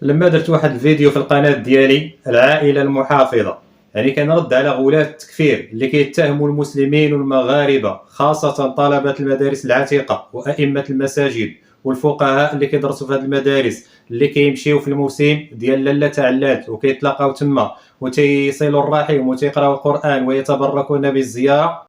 لما درت واحد الفيديو في القناه ديالي العائله المحافظه، يعني كنرد على غلاة التكفير اللي كيتهموا المسلمين والمغاربه خاصه طلبه المدارس العتيقه وائمه المساجد والفقهاء اللي كيدرسوا في هذه المدارس، اللي كيمشيو في الموسم ديال لاله تعلات وكيتلاقاو تما وتيصلوا الرحم وتيقراوا القران ويتبركون بالزياره.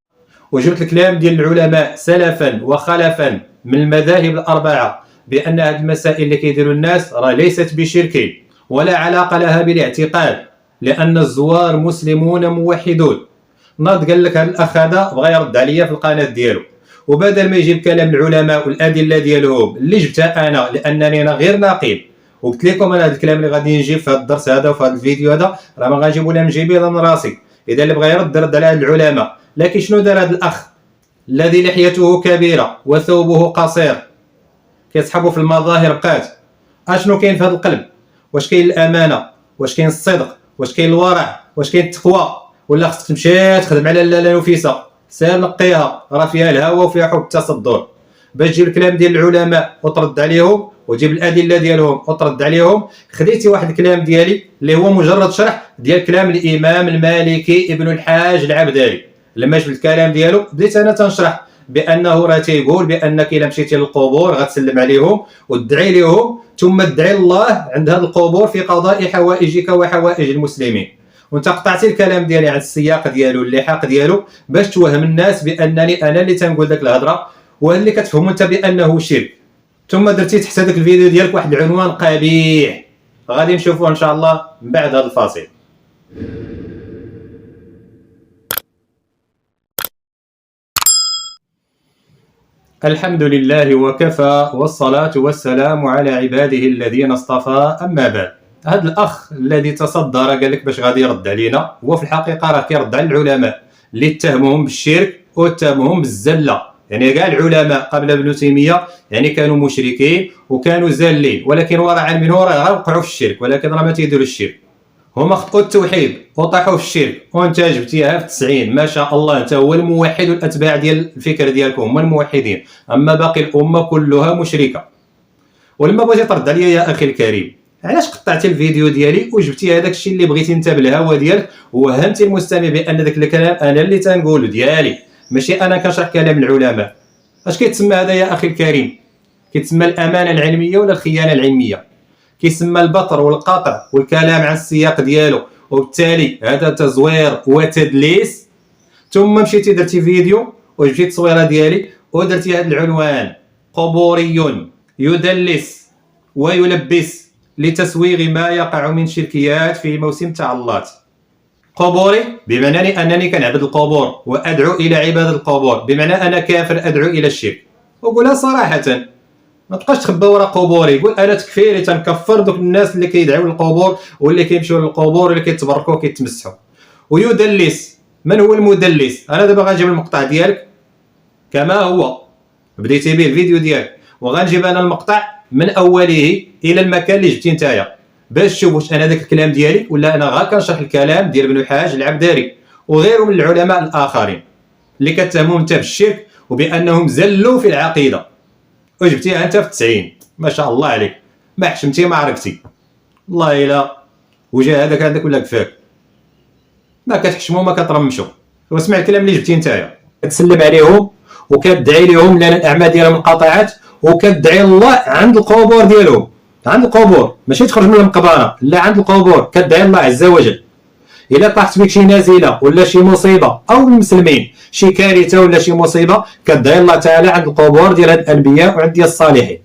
وجبت الكلام ديال العلماء سلفا وخلفا من المذاهب الاربعه بان هذه المسائل اللي كيديروا الناس راه ليست بشرك ولا علاقه لها بالاعتقاد، لان الزوار مسلمون موحدون. ناض قال لك هذا الاخ هذا بغى يرد عليا في القناه ديالو، وبدل ما يجيب كلام العلماء والادله ديالهم اللي جبتها انا لانني انا غير ناقل، وقلت لكم انا هذا الكلام اللي غادي نجيب في هذا الدرس هذا وفي هذا الفيديو هذا راه ما غنجيبو لا من جيبي لا من راسي. اذا اللي بغى يرد رد على هاد العلماء. لكن شنو دار هذا الاخ الذي لحيته كبيره وثوبه قصير كيسحبوا في المظاهر بقات؟ اشنو كاين في هذا القلب؟ واش كاين الامانه؟ واش كاين الصدق؟ واش كاين الورع؟ واش كاين التقوى؟ ولا خصك تمشي تخدم على لاله نفيسه سير نقيها راه فيها الهوى وفيها حب التصدر باش تجيب الكلام ديال العلماء وترد عليهم وتجيب الادله ديالهم وترد عليهم. خديتي واحد الكلام ديالي اللي هو مجرد شرح ديال كلام الامام المالكي ابن الحاج العبدالي. لما جبت الكلام ديالو بديت انا تنشرح بانه راه تيقول بانك الا مشيتي للقبور غتسلم عليهم وتدعي لهم ثم تدعي الله عند هذه القبور في قضاء حوائجك وحوائج المسلمين. وانت قطعتي الكلام ديالي عن السياق ديالو اللحاق ديالو باش توهم الناس بانني انا اللي تنقول داك الهضره واللي كتفهم انت بانه شرك. ثم درتي تحت هذاك الفيديو ديالك واحد العنوان قبيح غادي نشوفوه ان شاء الله من بعد هذا الفاصل. الحمد لله وكفى والصلاة والسلام على عباده الذين اصطفى. أما بعد، هذا الأخ الذي تصدر قال لك باش غادي يرد علينا هو في الحقيقة راه كيرد على العلماء اللي اتهموهم بالشرك واتهموهم بالزلة. يعني كاع العلماء قبل ابن تيمية يعني كانوا مشركين وكانوا زالين، ولكن ورعا منه راه وقعوا في الشرك، ولكن راه ما تيديروا الشرك. هما خطوا التوحيد وطاحوا في الشرك وانت جبتيها في 90 ما شاء الله، انت هو الموحد والاتباع ديال الفكر ديالكم هما الموحدين، اما باقي الامه كلها مشركه. ولما بغيتي ترد عليا يا اخي الكريم علاش قطعتي الفيديو ديالي وجبتي هذاك الشيء اللي بغيتي انت بالهوى ديالك ووهمتي المستمع بان ذاك الكلام انا اللي تنقولو ديالي ماشي انا كنشرح كلام العلماء؟ اش كيتسمى هذا يا اخي الكريم؟ كيتسمى الامانه العلميه ولا الخيانه العلميه؟ كيسمى البطر والقطع والكلام عن السياق ديالو، وبالتالي هذا تزوير وتدليس. ثم مشيتي درتي فيديو وجبتي التصويره ديالي ودرتي هذا العنوان قبوري يدلس ويلبس لتسويغ ما يقع من شركيات في موسم تعلات. قبوري بمعنى انني كنعبد القبور وادعو الى عباده القبور، بمعنى انا كافر ادعو الى الشرك. وقولها صراحه، ما تبقاش تخبى ورا قبوري، يقول انا تكفيري تنكفر دوك الناس اللي كيدعوا للقبور واللي كيمشيو للقبور واللي كيتبركوا وكيتمسحوا. ويدلس، من هو المدلس؟ انا دابا غنجيب المقطع ديالك كما هو بديتي به الفيديو ديالك، وغنجيب انا المقطع من اوله الى المكان اللي جبتي نتايا باش تشوف واش انا داك الكلام ديالي ولا انا غير كنشرح الكلام ديال ابن الحاج العبدالي وغيره من العلماء الاخرين اللي كتهمهم انت بالشرك وبانهم زلوا في العقيده. وجبتيها انت في 90 ما شاء الله عليك، ما حشمتي ما عرفتي. والله الا وجا هذاك ولا كفاك، ما كتحشموا ما كترمشوا. واسمع الكلام اللي جبتي نتايا، كتسلم عليهم وكتدعي لهم لان الاعمال ديالهم انقطعت، وكتدعي الله عند القبور ديالهم، عند القبور ماشي تخرج من المقبره، لا عند القبور كتدعي الله عز وجل. الا طاحت بك شي نازله ولا شي مصيبه او المسلمين شي كارثه ولا شي مصيبه كتدعي الله تعالى عند القبور ديال هاد الانبياء وعند ديال الصالحين.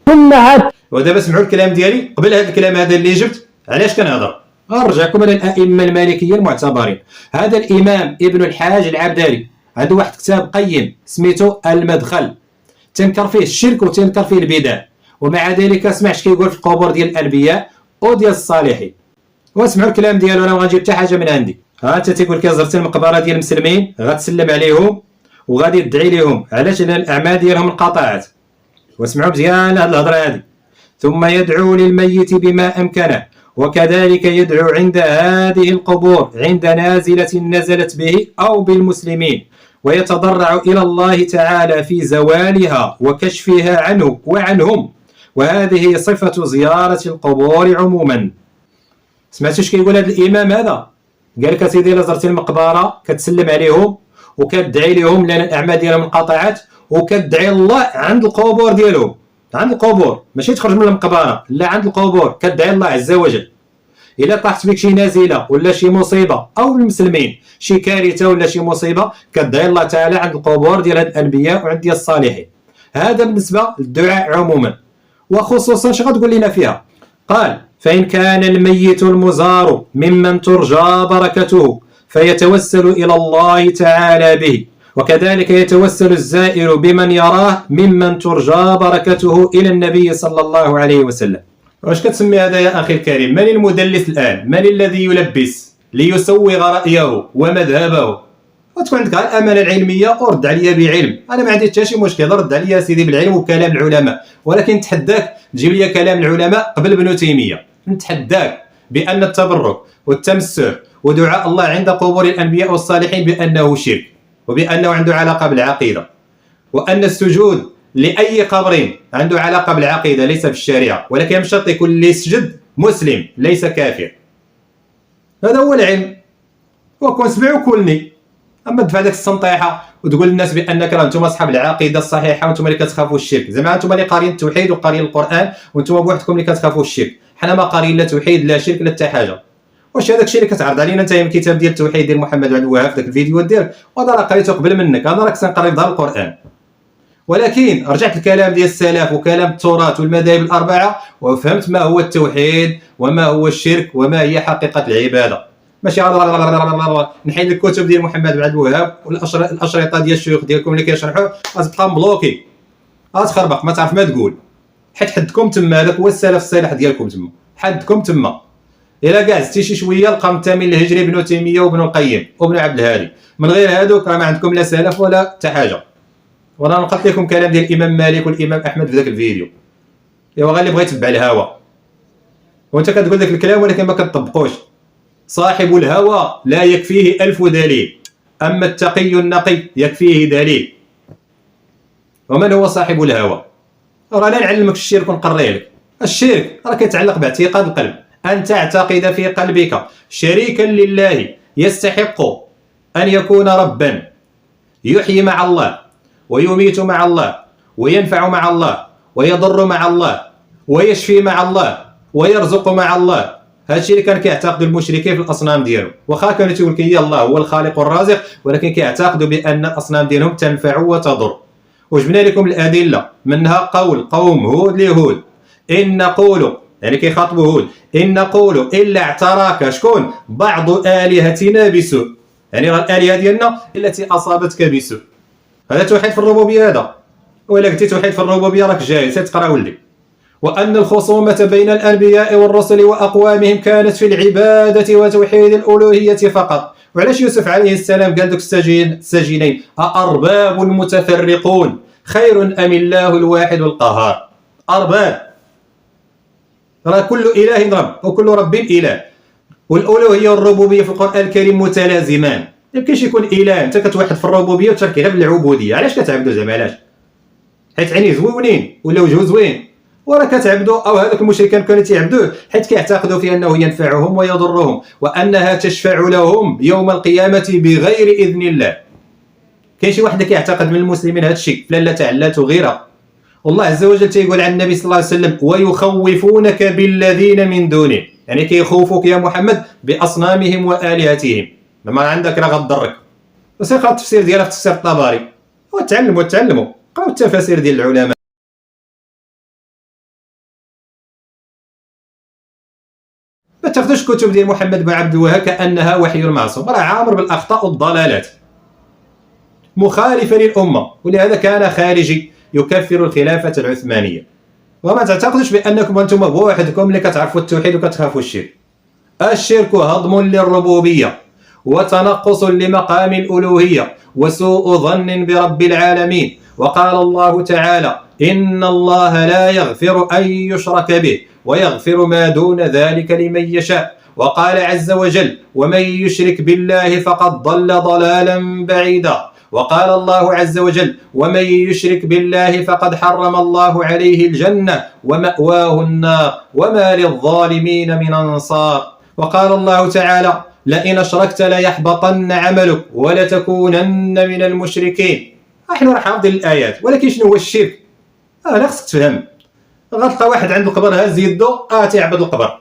ودابا سمعوا الكلام ديالي قبل هذا الكلام هذا اللي جبت علاش كنهضر. غنرجعكم على الائمه المالكيه المعتبرين. هذا الامام ابن الحاج العبدالي عنده واحد كتاب قيم سميتو المدخل، تنكر فيه الشرك وتنكر فيه البدع، ومع ذلك اسمع اش كيقول في القبور ديال الانبياء وديال الصالحين. واسمعوا الكلام ديالو، انا ما غنجيب حتى حاجه من عندي. ها انت تيقول لك زرتي المقبره ديال المسلمين غتسلم عليهم وغادي تدعي لهم علاش؟ لان الاعمال ديالهم انقطعت. واسمعوا مزيان هذه الهضره هذه. ثم يدعو للميت بما امكنه، وكذلك يدعو عند هذه القبور عند نازله نزلت به او بالمسلمين، ويتضرع الى الله تعالى في زوالها وكشفها عنه وعنهم، وهذه صفة زيارة القبور عموما. سمعتوا اش كيقول هذا الامام هذا؟ قال لك سيدي الا زرتي المقبره كتسلم عليهم وكتدعي لهم لان الاعمال ديالهم انقطعت، وكتدعي الله عند القبور ديالهم، عند القبور، ماشي تخرج من المقبره، لا عند القبور كتدعي الله عز وجل. الا طاحت بك شي نازله ولا شي مصيبه او المسلمين شي كارثه ولا شي مصيبه كتدعي الله تعالى عند القبور ديال هاد الانبياء وعند ديال الصالحين. هذا بالنسبه للدعاء عموما. وخصوصا اش غتقول لنا فيها؟ قال: فإن كان الميت المزار ممن ترجى بركته فيتوسل إلى الله تعالى به، وكذلك يتوسل الزائر بمن يراه ممن ترجى بركته إلى النبي صلى الله عليه وسلم. واش كتسمي هذا يا أخي الكريم؟ من المدلس الآن؟ من الذي يلبس ليسوغ رأيه ومذهبه؟ وتكون عندك الأمانة العلمية ورد عليا بعلم. أنا ما عندي حتى شي مشكل، رد عليا سيدي بالعلم وكلام العلماء، ولكن نتحداك تجيب لي كلام العلماء قبل ابن تيمية. نتحداك بأن التبرك والتمسح ودعاء الله عند قبور الأنبياء والصالحين بأنه شرك، وبأنه عنده علاقة بالعقيدة، وأن السجود لأي قبر عنده علاقة بالعقيدة ليس بالشريعة، ولكن مش شرط يكون اللي يسجد مسلم ليس كافر. هذا هو العلم. وكون سمع وكلني. اما تدفع داك السنطيحه وتقول للناس بانك راه نتوما اصحاب العقيده الصحيحه وانتم اللي كتخافوا الشرك، زعما انتم اللي قارين التوحيد وقارين القران وانتم بوحدكم اللي كتخافوا الشرك، حنا ما قارين لا توحيد لا شرك لا حتى حاجه. واش هذاك الشيء اللي كتعرض علينا انت من الكتاب ديال التوحيد ديال محمد بن عبد الوهاب في ذاك الفيديوهات ديالك، وهذا راه قريته قبل منك، هذا راك تنقري ظهر القران. ولكن رجعت الكلام ديال السلف وكلام التراث والمذاهب الاربعه وفهمت ما هو التوحيد وما هو الشرك وما هي حقيقه العباده. ماشي نحيد الكتب ديال محمد بن عبد الوهاب والاشرطه ديال الشيوخ ديالكم اللي كيشرحوا غتبقى مبلوكي، غتخربق ما تعرف ما تقول، حيت حدكم تما. هذاك هو السلف الصالح ديالكم تما، حدكم تما. الا كاع زدتي شي شويه لقى منتمي للهجري ابن تيميه وابن القيم وابن عبد الهادي، من غير هذوك راه ما عندكم لا سلف ولا حتى حاجه. وانا نقلت لكم كلام ديال الامام مالك والامام احمد في ذاك الفيديو. ايوا غير اللي بغى يتبع الهوى، وانت كتقول ذاك الكلام ولكن ما كتطبقوش. صاحب الهوى لا يكفيه 1000 دليل، أما التقي النقي يكفيه دليل. ومن هو صاحب الهوى؟ راه لا نعلمك الشرك ونقريه لك. الشرك راه كيتعلق باعتقاد القلب، أن تعتقد في قلبك شريكا لله يستحق أن يكون ربا، يحيي مع الله ويميت مع الله وينفع مع الله ويضر مع الله ويشفي مع الله ويرزق مع الله. هذا الشيء اللي كان كيعتقدوا المشركين في الاصنام ديالهم، واخا كانوا تيقول لك الله هو الخالق الرازق، ولكن كيعتقدوا بان الاصنام ديالهم تنفع وتضر. وجبنا لكم الادله، منها قول قوم هود لهود: ان نقول، يعني كيخاطبوا هود، ان نقول الا اعتراك شكون بعض الهتنا بسوء، يعني راه الالهه ديالنا التي اصابتك بسوء. هذا توحيد في الربوبيه هذا. ولا قلتي توحيد في الربوبيه راك جاهل تقرا ولي. وأن الخصومة بين الأنبياء والرسل وأقوامهم كانت في العبادة وتوحيد الألوهية فقط. وعلاش يوسف عليه السلام قال دوك السجينين: أأرباب المتفرقون خير أم الله الواحد القهار؟ أرباب، راه كل إله رب وكل رب إله، والألوهية والربوبية في القرآن الكريم متلازمان. ما يمكنش يكون إله أنت كتوحد في الربوبية وتركي غير بالعبودية. علاش كتعبدوا زعما؟ علاش؟ حيت عينيه زوينين ولا وجهه زوين، وراه كتعبدوا، او هذوك المشركين كانوا تيعبدوه حيت كيعتقدوا في انه ينفعهم ويضرهم وانها تشفع لهم يوم القيامه بغير اذن الله. كاين شي واحد اللي كيعتقد من المسلمين هذا الشيء، فلا تعلات وغيرها. والله عز وجل تيقول عن النبي صلى الله عليه وسلم: ويخوفونك بالذين من دونه، يعني كيخوفوك يا محمد باصنامهم والهتهم. لما عندك راه غضرك. بس اقرا التفسير ديالها في تفسير الطبري وتعلموا قراو التفاسير ديال العلماء. ما تاخذوش كتب ديال محمد بن عبد الوهاب كانها وحي المعصوم، راه عامر بالاخطاء والضلالات، مخالفا للامه، ولهذا كان خارجي يكفر الخلافه العثمانيه. وما تعتقدوش بانكم انتم بوحدكم اللي كتعرفوا التوحيد وكتخافوا الشرك. الشرك هضم للربوبيه وتنقص لمقام الالوهيه وسوء ظن برب العالمين. وقال الله تعالى: إن الله لا يغفر أن يشرك به ويغفر ما دون ذلك لمن يشاء. وقال عز وجل: ومن يشرك بالله فقد ضل ضلالا بعيدا. وقال الله عز وجل: ومن يشرك بالله فقد حرم الله عليه الجنة ومأواه النار وما للظالمين من أنصار. وقال الله تعالى: لئن أشركت ليحبطن عملك ولتكونن من المشركين. نحن راح حافظين الآيات، ولكن شنو هو الشرك؟ أنا خصك تفهم. غتلقى واحد عند القبر هاز يدو تيعبد القبر،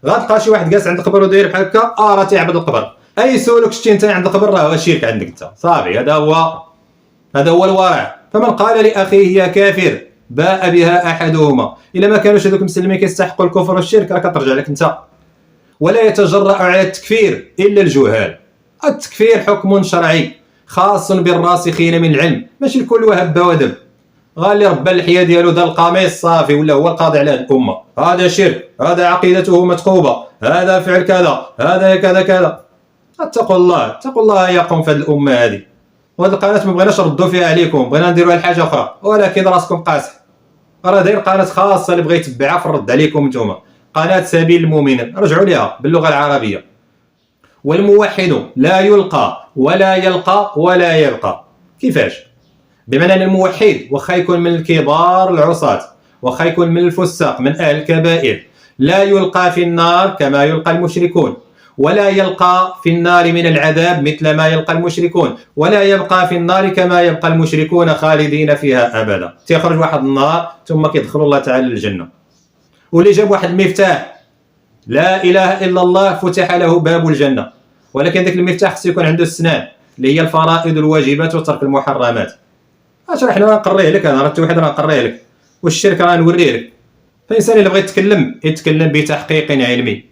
غتلقى شي واحد جالس عند القبر وداير بحال هكا راه تيعبد القبر. اي سلوك شتي انت عند القبر راه هو شرك عندك انت، صافي. هذا هو الورع. فمن قال لاخيه يا كافر باء بها احدهما. الا ما كانوش هذوك المسلمين كيستحقوا الكفر والشرك راه كترجع لك انت. ولا يتجرأ على التكفير الا الجهال. التكفير حكم شرعي خاص بالراسخين من العلم، ماشي الكل وهب ودب. غال اللي ربى اللحيه ديالو دار القميص صافي ولا هو القاضي على الامه، هذا شرك، هذا عقيدته متقوبه، هذا فعل كذا، هذا كذا كذا. اتقوا الله يا قوم في هذه الامه هذه. وهذه القناه ما بغيناش نردوا فيها عليكم، بغينا نديروها لحاجه اخرى، ولكن راسكم قاصح. راه داير قناه خاصه اللي بغى يتبعها في الرد عليكم نتوما، قناه سبيل المؤمنين، رجعوا ليها باللغه العربيه. والموحد لا يلقى ولا يلقى ولا يبقى. كيفاش؟ بمعنى ان الموحد واخا يكون من الكبار العصاة، واخا يكون من الفساق من اهل الكبائر، لا يلقى في النار كما يلقى المشركون، ولا يلقى في النار من العذاب مثل ما يلقى المشركون، ولا يبقى في النار كما يبقى المشركون خالدين فيها ابدا. تيخرج واحد النار ثم كيدخل الله تعالى الجنه. واللي جاب واحد المفتاح لا اله الا الله فتح له باب الجنه، ولكن ذاك المفتاح خصو يكون عنده السنان اللي هي الفرائض الواجبات وترك المحرمات. اش راه حنا نقريه لك، انا راه التوحيد راه نقريه لك، والشرك راه نوريه لك. فالانسان اللي بغى يتكلم بتحقيق علمي.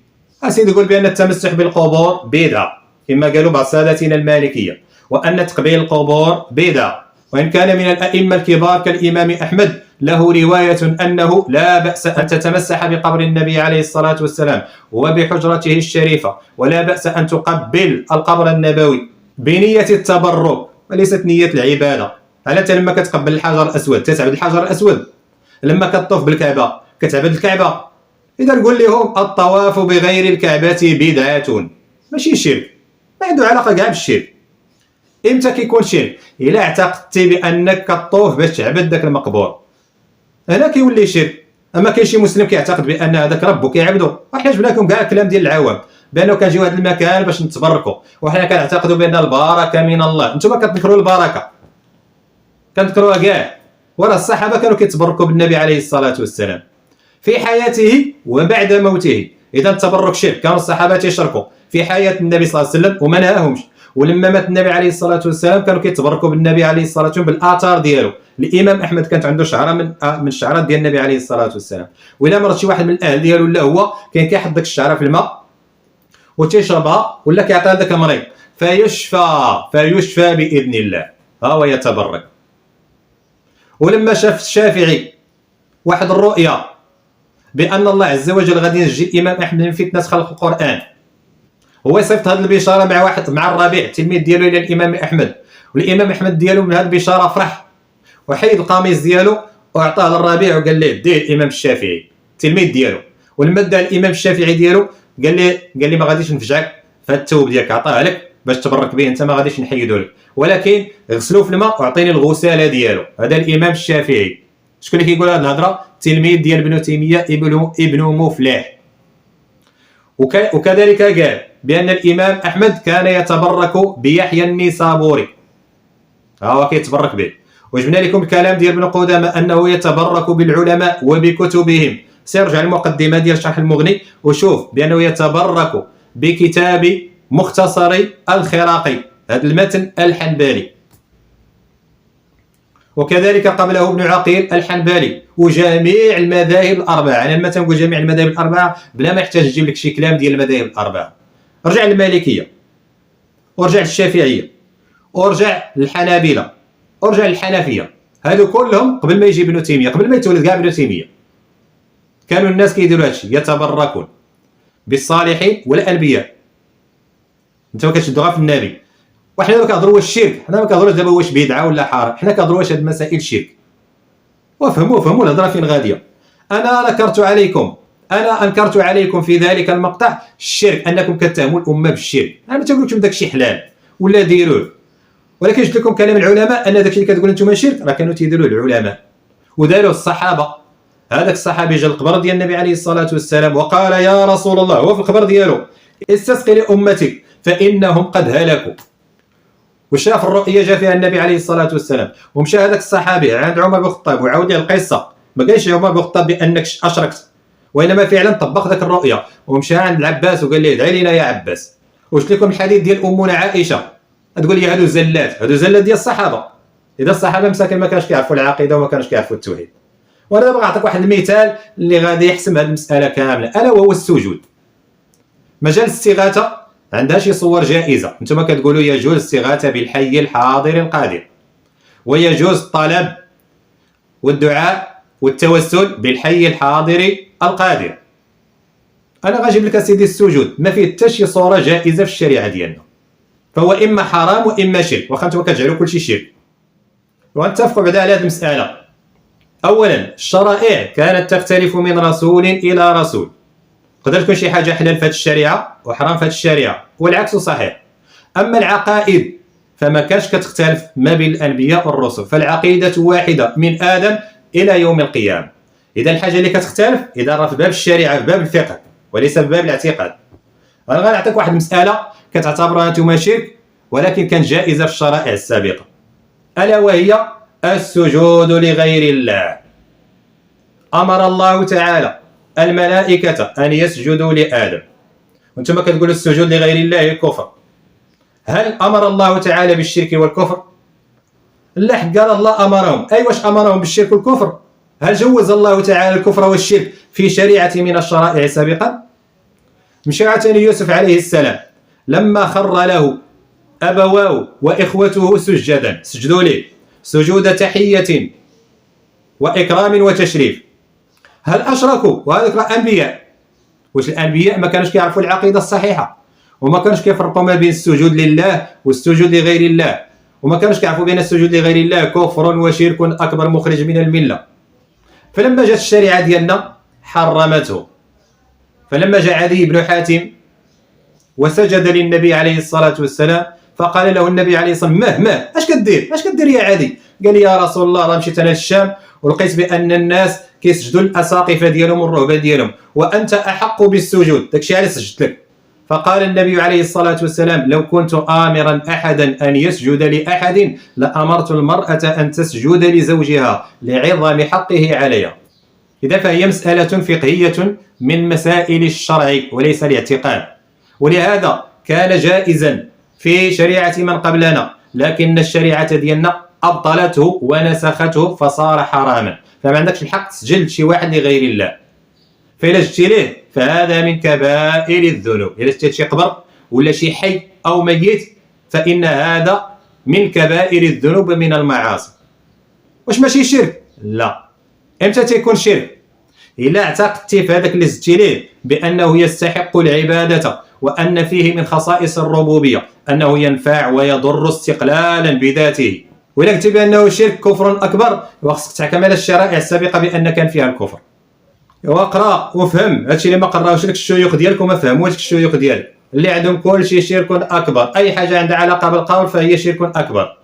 اسيدي يقول بان التمسح بالقبور بدعه كما قالوا بعض سادتنا المالكيه، وان تقبيل القبور بدعه، وان كان من الائمه الكبار كالامام احمد له روايه انه لا باس ان تتمسح بقبر النبي عليه الصلاه والسلام وبحجرته الشريفه، ولا باس ان تقبل القبر النبوي بنيه التبرك وليست نيه العباده. على انت لما كتقبل الحجر الاسود تتعبد الحجر الاسود، لما كتطوف بالكعبه كتعبد الكعبه. اذا نقول لهم الطواف بغير الكعبه بدعه ماشي شرك، ما عنده علاقه كاع بالشرك. امتى كيكون شرك؟ الا اعتقدتي بانك كطوف باش تعبد داك المقبور، هنا كيولي شرك. اما كاين شي مسلم كيعتقد بان هذاك ربو كيعبدو، وحنا جبنا لكم كاع الكلام ديال العوام بانه كنجيو هذا المكان باش نتبركوا، وحنا كنعتقدوا بان البركه من الله. انتم كتذكروا البركه، كنذكروها كاع، وراه الصحابه كانوا كيتبركوا بالنبي عليه الصلاه والسلام في حياته وبعد موته. اذا التبرك شرك، كانوا الصحابه يشركوا في حياه النبي صلى الله عليه وسلم وما نهاهمش، ولما مات النبي عليه الصلاه والسلام كانوا كيتبركوا بالنبي عليه الصلاه والسلام بالاثار ديالو. الامام احمد كانت عنده شعره من الشعرات ديال النبي عليه الصلاه والسلام، ولا مرض شي واحد من الاهل ديالو ولا هو كان كيحط داك الشعره في الماء وتيشربها ولا كيعطيها لذاك المريض فيشفى باذن الله، ها هو يتبرك. ولما شاف الشافعي واحد الرؤيا بان الله عز وجل غادي ينجي الامام احمد من فتنه خلق القران، هو صيفط هذه البشاره مع الربيع التلميذ ديالو الى الامام احمد، والامام احمد ديالو من هذه البشاره فرح وحيد القميص ديالو واعطاه للربيع وقال ليه ديه الامام الشافعي التلميذ ديالو. ولما دا الامام الشافعي ديالو قال لي ما غاديش نفجعك في الثوب ديالك، عطاه لك باش تبرك به انت، ما غاديش نحيدو لك، ولكن غسلوه في الماء واعطيني الغساله ديالو. هذا الامام الشافعي. شكون اللي كيقول هذه الهضره؟ التلميذ ديال ابن تيميه ابن مفلح. وكذلك قال بان الامام احمد كان يتبرك بيحيى النيسابوري، ها هو كيتبرك به. وجبنا لكم الكلام ديال ابن قدامه انه يتبرك بالعلماء وبكتبهم. سيرجع المقدمه ديال شرح المغني وشوف بانه يتبرك بكتاب مختصر الخراقي، هذا المتن الحنبلي، وكذلك قبله ابن عقيل الحنبلي وجميع المذاهب الاربعه. انا لما تنقول جميع المذاهب الاربعه بلا ما يحتاج نجيب لك شي كلام ديال المذاهب الاربعه. رجع للمالكيه، ورجع للشافعيه، ورجع للحنابله، ورجع للحنفيه. هادو كلهم قبل ما يجي ابن تيميه، قبل ما يتولد كاع ابن تيميه، كانوا الناس كيديروا هادشي، يتبركون بالصالحين والانبياء. انت كتشدوا غير في النبي. وحنا ما كنهضروا واش الشرك، حنا ما كنهضروش دابا واش بدعه ولا حرام، حنا كنهضروا واش هاد المسائل شرك. وفهموا الهضره فين غاديه. انا انكرت عليكم في ذلك المقطع الشرك، انكم كتهموا الامه بالشرك. انا ما تنقولكم داك الشيء حلال ولا ديروه، ولكن جبت لكم كلام العلماء ان داكشي اللي كتقول انتم شرك راه كانوا تيديروه العلماء وداروا الصحابه. هذاك الصحابي جا القبر ديال النبي عليه الصلاه والسلام وقال يا رسول الله، هو في القبر ديالو، استسقي لامتك فانهم قد هلكوا. وشاف الرؤيا جا فيها النبي عليه الصلاه والسلام. ومشى هذاك الصحابي عند عمر بن الخطاب وعاود له القصه، ما قالش عمر بن الخطاب بانك اشركت، وانما فعلا طبق ذاك الرؤيا. ومشى عند العباس وقال له ادعي لنا يا عباس. وجبت لكم الحديث ديال امنا عائشه، تقول لي هادو زلات ديال الصحابه. اذا الصحابه مساكن ما كانوش كيعرفوا العقيده وما كانوش كيعرفوا التوحيد. وانا دابا غنعطيك واحد المثال اللي غادي يحسم هذه المساله كامله، الا وهو السجود. مجال الاستغاثه عندها شي صور جائزه. انتم كتقولوا يجوز الاستغاثه بالحي الحاضر القادر، ويجوز الطلب والدعاء والتوسل بالحي الحاضر القادر. انا غنجيب لك سيدي السجود ما فيه حتى شي صوره جائزه في الشريعه ديالنا، فهو اما حرام واما شرك، واخا انتم كتجعلوا كلشي شرك. ونتفقوا بعدا على هذه المساله. اولا الشرائع كانت تختلف من رسول الى رسول، تقدر تكون شي حاجه حلال في هذه الشريعه وحرام في هذه الشريعه، والعكس صحيح. اما العقائد فما كانش كتختلف ما بين الانبياء والرسل، فالعقيده واحده من ادم الى يوم القيامه. اذا الحاجه اللي كتختلف اذا راه في باب الشريعه في باب الفقه وليس في باب الاعتقاد. انا غنعطيك واحد المساله كتعتبرها انتم شرك ولكن كان جائزه في الشرائع السابقه، الا وهي السجود لغير الله. امر الله تعالى الملائكه ان يسجدوا لادم، وانتم كتقولوا السجود لغير الله كفر. هل امر الله تعالى بالشرك والكفر؟ لا، قال الله امرهم. اي واش امرهم بالشرك والكفر؟ هل جوز الله تعالى الكفر والشرك في شريعه من الشرائع سابقا؟ مشى عتاني يوسف عليه السلام لما خر له ابواه واخوته سجدا، سجدوا له سجود تحيه واكرام وتشريف. هل اشركوا؟ وهذوك الانبياء، واش الانبياء ما كانوش كيعرفوا العقيده الصحيحه وما كانوش كيفرقوا ما بين السجود لله والسجود لغير الله، وما كانوش كيعرفوا بين السجود لغير الله كفر وشرك اكبر مخرج من المله. فلما جات الشريعه ديالنا حرمته. فلما جاء علي بن حاتم وسجد للنبي عليه الصلاه والسلام فقال له النبي عليه الصلاه والسلام اش كدير يا علي؟ قال لي يا رسول الله راه مشيت انا للشام ولقيت بان الناس كيسجدوا الاساقفه ديالهم والرهبه ديالهم وانت احق بالسجود، داكشي علاش سجدت لك. فقال النبي عليه الصلاه والسلام لو كنت امرا احدا ان يسجد لاحد لامرت المراه ان تسجد لزوجها لعظم حقه عليها. اذا فهي مساله فقهيه من مسائل الشرع وليس الاعتقاد، ولهذا كان جائزا في شريعه من قبلنا، لكن الشريعه ديالنا ابطلته ونسخته فصار حراما. فما عندكش الحق تسجل شي واحد لغير الله. فإلا جبتي ليه فهذا من كبائر الذنوب. إلا جبتي شي قبر ولا شي حي أو ميت فإن هذا من كبائر الذنوب من المعاصي. واش ماشي شرك؟ لا. امتى تيكون شرك؟ إلا اعتقدتي في هذاك اللي زدتي ليه بأنه يستحق العبادة وأن فيه من خصائص الربوبية أنه ينفع ويضر استقلالا بذاته، وإلا قلتي بأنه شرك كفر أكبر وخصك تحكم على الشرائع السابقة بأن كان فيها الكفر. واقرا وفهم هادشي اللي ما قراوش لك الشيوخ ديالك وما فهموش الشيوخ ديالك اللي عندهم كل شيء شرك اكبر. اي حاجه عندها علاقه بالقبر فهي شرك اكبر.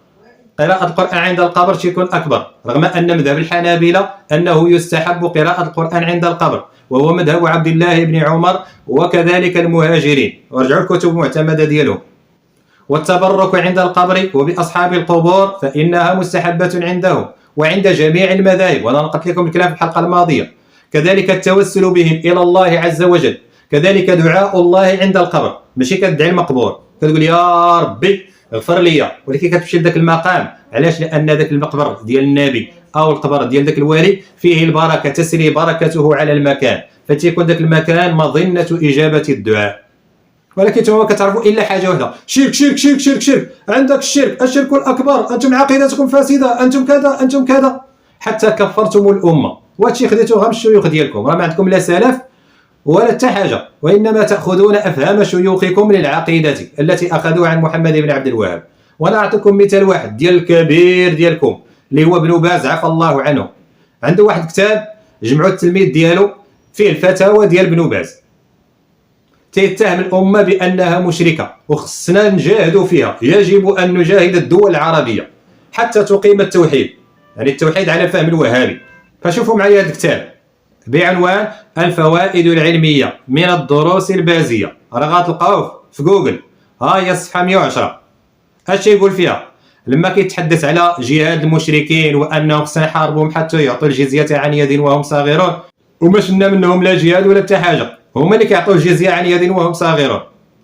قراءه القران عند القبر شرك اكبر، رغم ان مذهب الحنابلة انه يستحب قراءه القران عند القبر، وهو مذهب عبد الله بن عمر وكذلك المهاجرين، وارجعوا الكتب المعتمده ديالهم. والتبرك عند القبر وباصحاب القبور فانها مستحبه عندهم وعند جميع المذاهب، وانا نقلت لكم الكلام في الحلقه الماضيه. كذلك التوسل بهم الى الله عز وجل، كذلك دعاء الله عند القبر. ماشي كتدعي المقبور كتقول يا ربي اغفر لي، ولكن كتمشي لذاك المقام. علاش؟ لان ذاك المقبر ديال النبي او القبر ديال ذاك الوالي فيه البركه، تسري بركته على المكان، فتيكون ذاك المكان مظنه اجابه الدعاء. ولكن انتم ما كتعرفوا الا حاجه واحده، شرك شرك شرك شرك شرك. عندك الشرك الاكبر، انتم عقيدتكم فاسده، انتم كذا انتم كذا، حتى كفرتم الامه. وهادشي خديتوه غير من الشيوخ ديالكم، راه ما عندكم لا سلف ولا حتى حاجه، وانما تاخذون افهام شيوخكم للعقيده التي اخذوها عن محمد بن عبد الوهاب. وانا اعطيكم مثال واحد ديال الكبير ديالكم اللي هو ابن باز عفى الله عنه. عنده واحد كتاب جمعوا التلميذ ديالو فيه الفتاوى ديال ابن باز. تيتهم الأمة بأنها مشركة وخصنا نجاهدوا فيها. يجب أن نجاهد الدول العربية حتى تقيم التوحيد، يعني التوحيد على فهم الوهابي. فشوفوا معي هذا الكتاب بعنوان الفوائد العلمية من الدروس البازية، راه غتلقاوه في جوجل. ها هي الصفحة 110. اش يقول فيها؟ لما كيتحدث على جهاد المشركين وانهم خصنا نحاربوهم حتى يعطوا الجزية عن يد وهم صاغرون، وما شلنا منهم لا جهاد ولا حتى حاجه، هما اللي كيعطيو الجزية عن يد وهم صاغرون.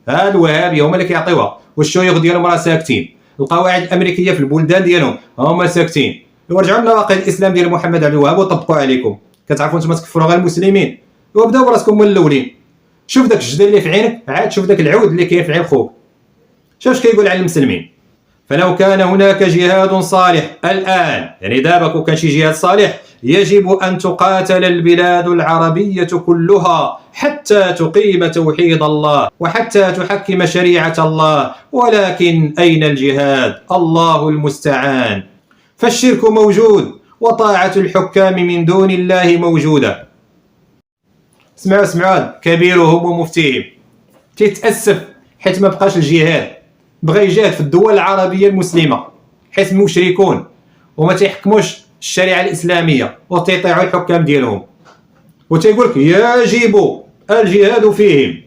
هاد الوهابيه هما اللي كيعطيوها، والشيوخ ديالهم راه ساكتين، القواعد الامريكيه في البلدان ديالهم هما ساكتين. ورجعوا لنا واقع الاسلام ديال محمد عبد الوهاب وطبقوا عليكم. كتعرفوا نتوما تكفروا غير المسلمين وبداو براسكم من الاولين. شوف داك الجدل اللي في عينك، عاد شوف داك العود اللي كاين في عين خوك. شوف كيقول على المسلمين: فلو كان هناك جهاد صالح الآن، يعني دابا كون كان شي جهاد صالح، يجب أن تقاتل البلاد العربية كلها حتى تقيم توحيد الله وحتى تحكم شريعة الله. ولكن أين الجهاد؟ الله المستعان. فالشرك موجود وطاعة الحكام من دون الله موجودة. اسمعوا كبيرهم ومفتيهم تتأسف حيت ما بقاش الجهاد، بغى يجاهد في الدول العربية المسلمة حيث مشركون وما تيحكموش الشريعة الإسلامية وتيطيعوا الحكام ديالهم، وتيقول لك يجب الجهاد فيهم.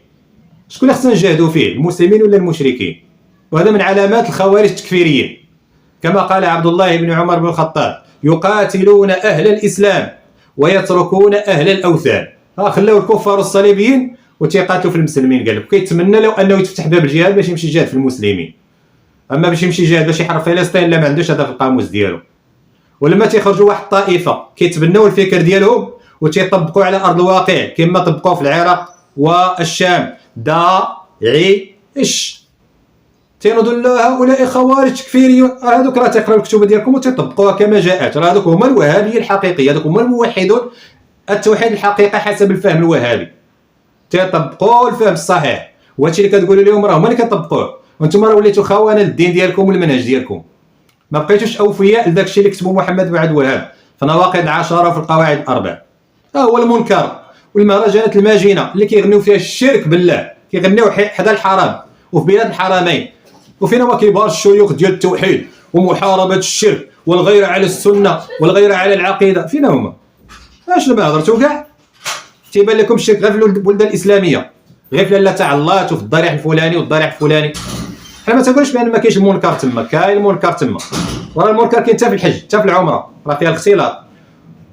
شكون اللي خصنا نجاهدوا فيه، المسلمين ولا المشركين؟ وهذا من علامات الخوارج التكفيريين، كما قال عبد الله بن عمر بن الخطاب: يقاتلون أهل الإسلام ويتركون أهل الأوثان. خلاو الكفار والصليبيين وتيقاتلوا في المسلمين. قال لك كيتمنى لو انه يتفتح باب الجهاد باش يمشي يجاهد في المسلمين، اما باش يمشي يجاهد باش يحرر فلسطين لا، ما عندوش هذا في القاموس ديالو. ولما تيخرجوا واحد الطائفه كيتبنوا الفكر ديالهم وتيطبقوا على ارض الواقع كما طبقوا في العراق والشام، داعش تينوضوا لا هؤلاء خوارج تكفيريون. هذوك راه تيقراو الكتب ديالكم وتيطبقوها كما جاءت. راه هذوك هما الوهابيه الحقيقيه، هذوك هما الموحدون التوحيد الحقيقي حسب الفهم الوهابي، تيطبقوا الفهم الصحيح. وهادشي اللي كتقولوا لهم راه هما اللي كيطبقوه، وانتم راه وليتوا خونه للدين ديالكم والمنهج ديالكم، ما بقيتوش اوفياء لذاك الشيء اللي كتبوا محمد بن عبد الوهاب في نواقض العشره وفي القواعد الاربع. هو المنكر والمهرجانات الماجنه اللي كيغنيو فيها الشرك بالله، كيغنيو حدا الحرام وفي بلاد الحرمين، وفينا ما كيبار الشيوخ ديال التوحيد ومحاربه الشرك والغيره على السنه والغيره على العقيده. فينا هما؟ اش لما هضرتوا كاع تيبان لكم الشرك غير في البلدان الاسلاميه، غير في لاله تاع الله وفي الضريح الفلاني والضريح الفلاني. حنا ما تقولش بان ما كاينش المنكر تما، كاين المنكر تما، وراه المنكر كاين حتى في الحج حتى في العمره، راه فيها الاختلاط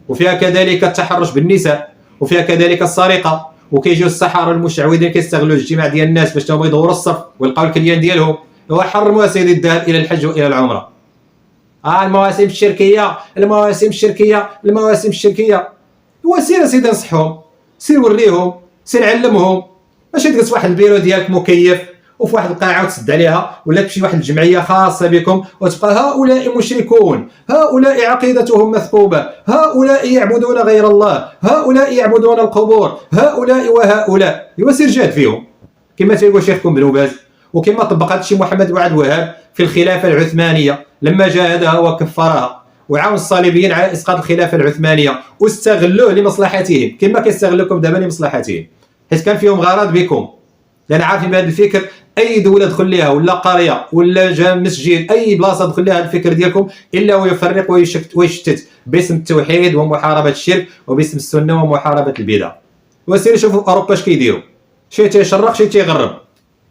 وفيها كذلك التحرش بالنساء وفيها كذلك السرقه، وكيجيو السحره المشعوذين كيستغلوا الاجتماع ديال الناس باش هما يدوروا الصف ويلقاو الكليان ديالهم. هو حرموا سيدي الذهاب الى الحج والى العمره. المواسم الشركيه المواسم الشركيه المواسم الشركيه. وسير سيدي نصحهم، سير وريهم، سير علمهم. ماشي تجلس واحد البيرو ديالك مكيف وفي واحد القاعه وتسد عليها، ولا تمشي واحد الجمعيه خاصه بكم وتبقى هؤلاء مشركون، هؤلاء عقيدتهم مثقوبه، هؤلاء يعبدون غير الله، هؤلاء يعبدون القبور، هؤلاء وهؤلاء. ايوا سير جاهد فيهم كما تيقول شيخكم بن باز، وكما طبق هذا الشيء محمد بن عبد الوهاب في الخلافه العثمانيه لما جاهدها وكفرها، وعاون الصليبيين على اسقاط الخلافه العثمانيه واستغلوه لمصلحتهم كما كيستغلوكم دابا لمصلحتهم، حيت كان فيهم غرض بكم. لان عارفين بهذا الفكر اي دوله دخل ليها ولا قريه ولا مسجد اي بلاصه دخل ليها الفكر ديالكم الا ويفرق ويشتت باسم التوحيد ومحاربه الشرك وباسم السنه ومحاربه البدع. وسيروا شوفوا في اوروبا اش كيديروا، شي تيشرق شي تيغرب.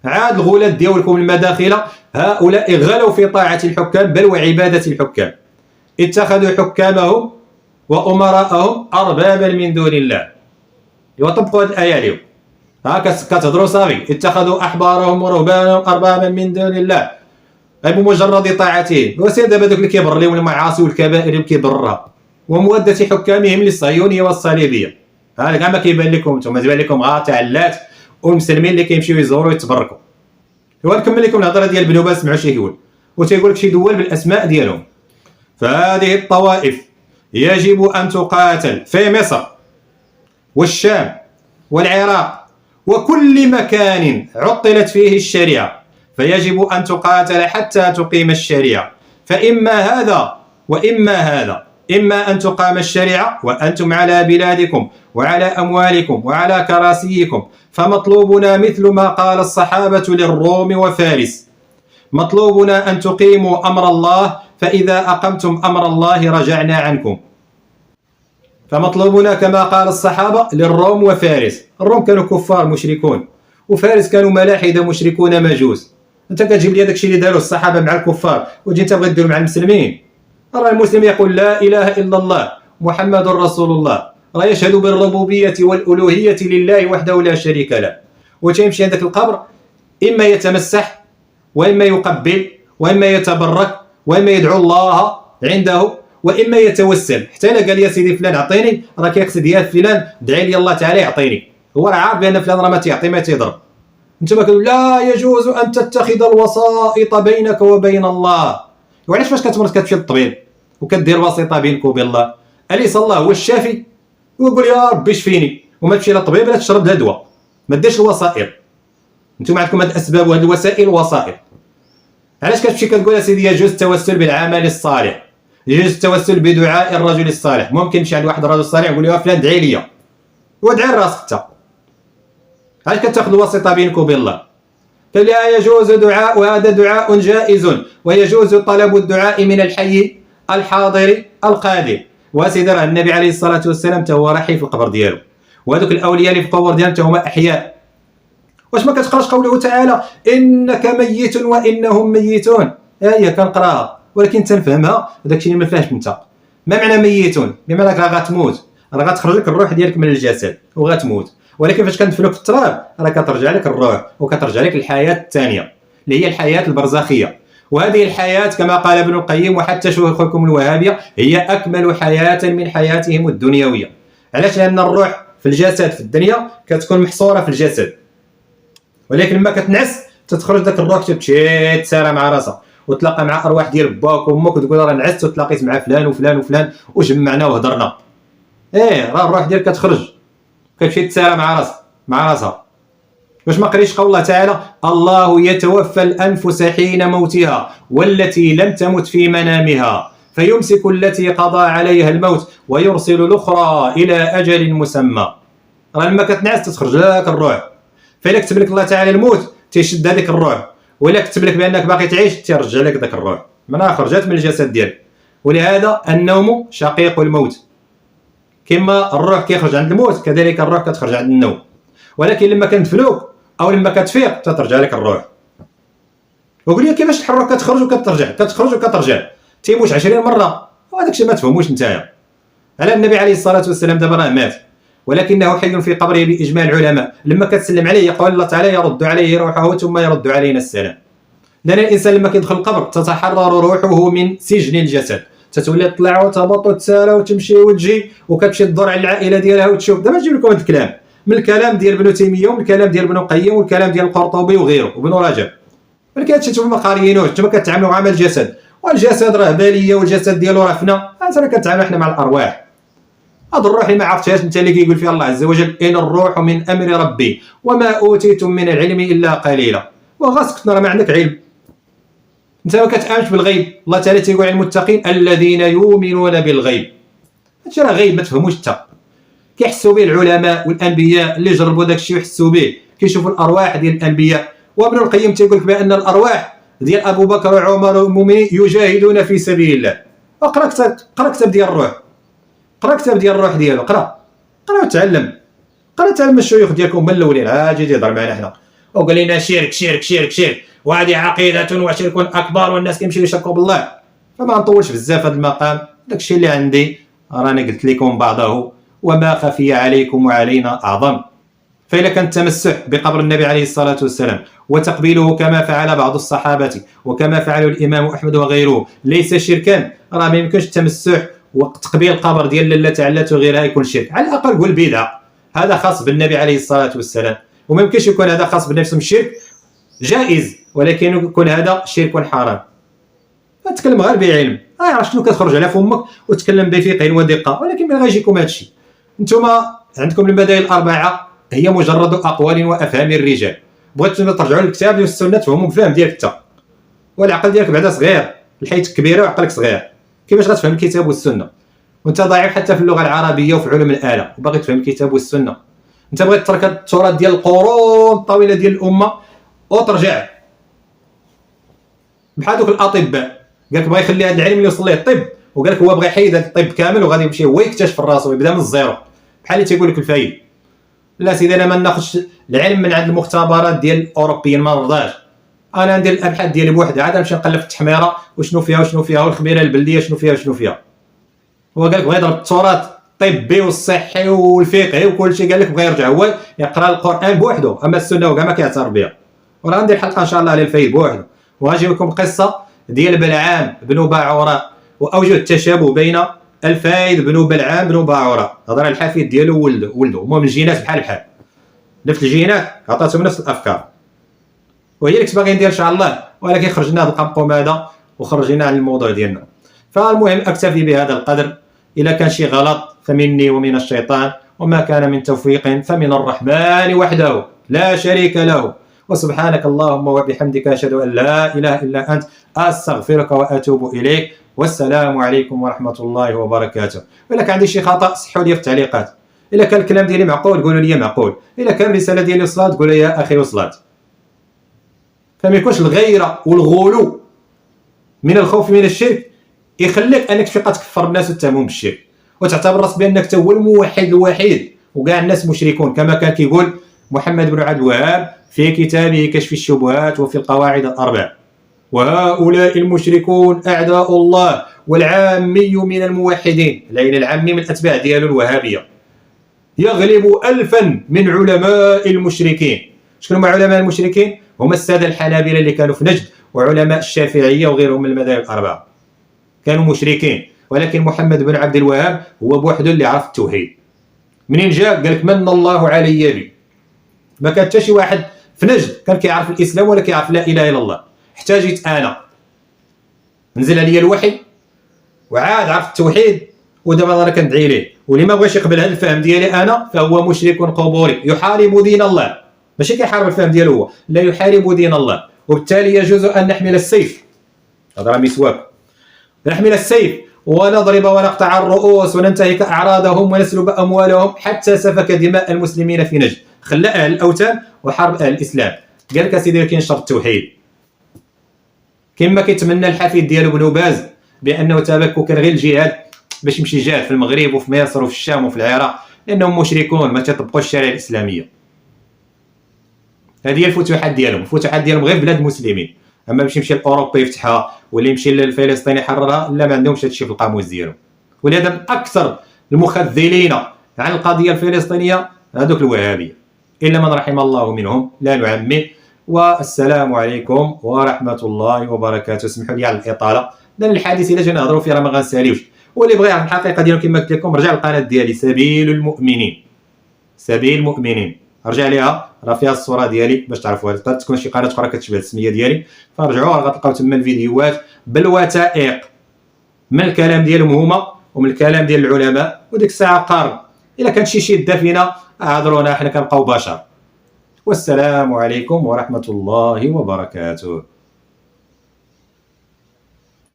عاد الغولات ديالكم المداخله هؤلاء غلوا في طاعه الحكام بل وعباده الحكام، اتخذوا حكامهم وامراءهم اربابا من دون الله. يطبقوا هذه الايه اليوم، كتهضروا صافي اتخذوا احبارهم ورهبانهم اربابا من دون الله اي بمجرد طاعتهم. وسير دابا دوك اللي كيبرروا المعاصي والكبائر اللي كيبررها وموده حكامهم للصهيونيه والصليبيه. هذا كاع ما كيبان لكم نتوما، تبان لكم غا تعلات والمسلمين اللي كيمشيو يزوروا ويتبركوا. ونكمل لكم الهضره ديال بن باز، سمعوا شي يقول، وتيقول لك شي دول بالاسماء ديالهم. فهذه الطوائف يجب ان تقاتل في مصر والشام والعراق وكل مكان عطلت فيه الشريعه، فيجب ان تقاتل حتى تقيم الشريعه، فاما هذا واما هذا. إما أن تقام الشريعة وأنتم على بلادكم وعلى أموالكم وعلى كراسيكم، فمطلوبنا مثل ما قال الصحابة للروم وفارس، مطلوبنا أن تقيموا أمر الله، فإذا أقمتم أمر الله رجعنا عنكم. فمطلوبنا كما قال الصحابة للروم وفارس. الروم كانوا كفار مشركون، وفارس كانوا ملاحدة مشركون مجوس. انت كتجيب لي داكشي اللي داروا الصحابة مع الكفار وتجي انت بغيت ديرو مع المسلمين؟ راه المسلم يقول لا إله إلا الله محمد رسول الله، راه يشهد بالربوبية والألوهية لله وحده لا شريك له، وتيمشي عندك القبر إما يتمسح وإما يقبل وإما يتبرك وإما يدعو الله عنده وإما يتوسل. حتى انا قال يا سيدي فلان عطيني، راه كيقصد يا فلان دعي لي الله تعالى يعطيني، هو راه عارف بان فلان راه ما تيعطي ما تيضرب. انتما كتقول لا يجوز ان تتخذ الوسائط بينك وبين الله. وعلاش فاش كتمرض كتمشي للطبيب وكدير واسطه بينك وبين الله؟ اليس الله هو الشافي؟ ويقول يا ربي اشفيني، وما تمشي للطبيب لا تشرب لا دواء، ما ديرش الوسائط. انتم عندكم هاد الاسباب وهاد الوسائل وسائط. علاش كتمشي كتقول يا سيدي يجوز التوسل بالعمل الصالح، يجوز التوسل بدعاء الرجل الصالح؟ ممكن نمشي عند واحد الرجل صالح يقول له فلان دعي لي، ودعي لراسك انت. علاش كتاخذ الواسطه بينك وبين الله؟ قال لا يجوز دعاء، وهذا دعاء جائز، ويجوز طلب الدعاء من الحي الحاضر القادر. وسيدي راه النبي عليه الصلاه والسلام تا هو راحي في القبر ديالو، وهذوك الاولياء اللي في القبور ديالهم تا هما احياء. واش ما كتقراش قوله تعالى انك ميت وانهم ميتون؟ هي كنقراها ولكن تنفهمها داكشي اللي ما فاهمش انت. ما معنى ميتون؟ بمعنى راه غتموت، راه غتخرج لك الروح ديالك من الجسد وغتموت، ولكن فاش كندفنوك في التراب راه كترجع لك الروح وكترجع لك الحياه الثانيه اللي هي الحياه البرزخيه. وهذه الحياه كما قال ابن القيم وحتى شيوخكم الوهابيه هي اكمل حياه من حياتهم الدنيويه. علاش؟ لان الروح في الجسد في الدنيا كتكون محصوره في الجسد، ولكن لما كتنعس تتخرج داك الروح تمشي تسارى مع راسها وتلاقى مع ارواح ديال باك وامك وتقول راه نعست وتلاقيت مع فلان وفلان وفلان وجمعنا وهضرنا. راه الروح ديالك كتخرج كتمشي تسارى مع راسها. واش ما قريش قول الله تعالى الله يتوفى الانفس حين موتها والتي لم تمت في منامها فيمسك التي قضى عليها الموت ويرسل الاخرى الى اجل مسمى. راه لما كتنعس تخرج لك الروح، فإلا كتب لك الله تعالى الموت تيشد هذيك الروح، وإلا كتب لك بانك باقي تعيش تيرجع لك ذاك الروح منها خرجت من الجسد ديالك. ولهذا النوم شقيق الموت، كما الروح كيخرج عند الموت كذلك الروح كتخرج عند النوم، ولكن لما كندفنوك او لما كتفيق تترجع لك الروح. وقول لي كيفاش الحروح كتخرج وكترجع كتخرج وكترجع تيموت 20 مره؟ وهذاك الشيء ما تفهموش نتايا. على النبي عليه الصلاه والسلام دابا راه مات ولكنه حي في قبره باجماع العلماء، لما كتسلم عليه يقول الله تعالى يرد عليه روحه ثم يرد علينا السلام. لان الانسان لما كيدخل القبر تتحرر روحه من سجن الجسد، تتولي تطلع وتهبط وتسالى وتمشي وتجي وكتمشي تدور على العائله ديالها وتشوف. دابا نجيب لكم هذا الكلام من الكلام ديال ابن تيميه ومن الكلام ديال ابن القيم والكلام ديال القرطبي وغيره وابن رجب، ولكن هادشي نتوما ما قاريينوش. نتوما كتعاملوا مع الجسد، والجسد راه باليه والجسد ديالو راه فنا. انا كنتعامل حنا مع الارواح. هذا الروح اللي ما عرفتهاش انت اللي كيقول فيها الله عز وجل ان الروح من امر ربي وما اوتيتم من العلم الا قليلا. وغاسك راه ما عندك علم، انت ما كتامنش بالغيب. الله تعالى تيقول عن المتقين الذين يؤمنون بالغيب. هادشي راه غيب ما تفهموش انت. كيحسوا به العلماء والانبياء اللي جربوا داك الشيء وحسوا به، كيشوفوا الارواح ديال الانبياء. وابن القيم تيقول لك بان الارواح ديال ابو بكر وعمر والمؤمنين يجاهدون في سبيل الله. اقرا كتاب ديال الروح، قرا كتاب ديال الروح ديالو، قرا وتعلم، تعلم الشيوخ ديالكم من الاولين. جي يهضر معنا حنا وقال لنا شرك شرك شرك شرك وهذه عقيده وشرك اكبر والناس كيمشيو يشركوا بالله. فما نطولش بزاف هذا المقام، داكشي اللي عندي راني قلت لكم بعضه وما خفي عليكم وعلينا اعظم. فإذا كان التمسح بقبر النبي عليه الصلاه والسلام وتقبيله كما فعل بعض الصحابه وكما فعل الامام احمد وغيره ليس شركا، راه ما يمكنش التمسح وتقبيل القبر ديال لاله تعالى وغيرها يكون شرك. على الاقل قول بدعه، هذا خاص بالنبي عليه الصلاه والسلام. وما يمكنش يكون هذا خاص بنفس الشرك جائز، ولكن يكون هذا شرك حرام. فتكلم غير بعلم، عرف شنو كتخرج على فمك وتكلم بفقه ودقه، ولكن من غيجيكم هذا الشيء. انتم عندكم المبادئ الاربعه هي مجرد اقوال وافهام الرجال. بغيتوا ترجعوا للكتاب والسنه تفهموا بفهم ديالك انت، والعقل ديالك بعدا صغير، الحيط كبيره وعقلك صغير. كيفاش غتفهم الكتاب والسنه؟ وانت ضعيف حتى في اللغه العربيه وفي علوم الاله وباغي تفهم الكتاب والسنه. انت بغيت تترك التراث ديال القرون الطويله ديال الامه وترجع بحال دوك الاطباء، قال لك بغى يخلي هذا العلم اللي وصل ليه الطب، وقال لك هو بغى يحيد هذا الطب كامل وغادي يمشي هو يكتشف راسو ويبدا من الزيرو بحال اللي تيقول لك الفايد. لا سيدي انا ما ناخذش العلم من عند المختبرات ديال الاوروبيين، ما نرضاش. انا ندير الابحاث ديالي بوحدي، عاد نمشي نقلب في التحميره وشنو فيها والخميره البلديه شنو فيها. هو قال لك بغى يضرب التراث الطبي والصحي والفقهي وكل شيء، قال لك بغى يرجع هو يقرا القران بوحده، اما السنه وكاع ما كيعترف بها. وراه غندير حلقه ان شاء الله على الفايد بوحده، وغنجيب لكم قصه ديال بلعام بن باعوراء واوجه التشابه بين الفايد بن بلعام بن باعوراء. هضر على الحفيد ديالو ولده هما من الجينات بحال نفس الجينات، عطاتهم نفس الافكار، وهي اللي كنت باغي ندير ان شاء الله، ولكن خرجنا هذا القمقم هذا وخرجنا عن الموضوع ديالنا. فالمهم اكتفي بهذا القدر. اذا كان شي غلط فمني ومن الشيطان، وما كان من توفيق فمن الرحمن وحده لا شريك له. وسبحانك اللهم وبحمدك اشهد ان لا اله الا انت استغفرك واتوب اليك. والسلام عليكم ورحمه الله وبركاته. الا كان عندي شي خطا صحوا لي في التعليقات. الا كان الكلام ديالي معقول قولوا لي معقول، الا كان الرساله ديالي وصلت قولوا يا اخي وصلت. فما يكونش الغيره والغلو من الخوف من الشرك يخليك انك تبقى تكفر الناس وتتهمهم بالشرك وتعتبر راسك بانك هو الموحد الوحيد وكاع الناس مشركون، كما كان كيقول محمد بن عبد الوهاب في كتابه كشف الشبهات وفي القواعد الاربع: وهؤلاء المشركون اعداء الله والعامي من الموحدين، لأن العامي من اتباع ديال الوهابيه، يغلب ألفا من علماء المشركين. شكون هما علماء المشركين؟ هما الساده الحنابلة اللي كانوا في نجد، وعلماء الشافعيه وغيرهم من المذاهب الاربعه كانوا مشركين. ولكن محمد بن عبد الوهاب هو بوحده اللي عرف التوحيد. منين جاء قال لك من الله علي بي. ما كان حتى شي واحد في نجد كان كيعرف الاسلام ولا كيعرف لا اله الا الله. حتى جيت انا نزل عليا الوحي وعاد عرفت التوحيد، ودابا انا كندعي ليه. واللي ما بغاش يقبل هذا الفهم ديالي انا فهو مشرك قبوري يحارب دين الله، ماشي كيحارب الفهم ديالو هو، لا يحارب دين الله. وبالتالي يجوز ان نحمل السيف، هذا راه مسواك، نحمل السيف ونضرب ونقطع الرؤوس وننتهك اعراضهم ونسلب اموالهم حتى سفك دماء المسلمين في نجد، خلى اهل الاوثان وحرب اهل الاسلام. قال لك اسيدي كاين شرط التوحيد، كما كيتمنى الحفيد ديالو ابن باز بانه تبكك غير الجهاد باش يمشي جهاد في المغرب وفي مصر وفي الشام وفي العراق، لانهم مشركون ما تطبقوش الشريعه الاسلاميه. هذه هي الفتوحات ديالهم، الفتوحات ديالهم غير بلاد المسلمين، اما باش يمشي لاوروبا يفتحها واللي يمشي للفلسطين يحررها لا، ما عندهمش هادشي في القاموس ديالهم. ولهذا من اكثر المخذلين عن القضيه الفلسطينيه هذوك الوهابيه، الا من رحم الله منهم، لا نعمي. والسلام عليكم ورحمه الله وبركاته. اسمحوا لي على الاطاله، لان الحديث الا جينا نهضروا فيه راه ما غنساليوش. واللي بغى يعرف الحقيقه ديالهم كما قلت لكم رجع القناه ديالي سبيل المؤمنين، سبيل المؤمنين، رجع ليها راه فيها الصوره ديالي باش تعرفوها. تكون شي قناه اخرى كتشبه السميه ديالي فرجعوا غتلقاو تما الفيديوهات بالوثائق من الكلام ديالهم هما ومن الكلام ديال العلماء. وديك الساعه قارن الا كانت شي شده فينا اعذرونا، حنا كنبقاو بشر. والسلام عليكم ورحمه الله وبركاته.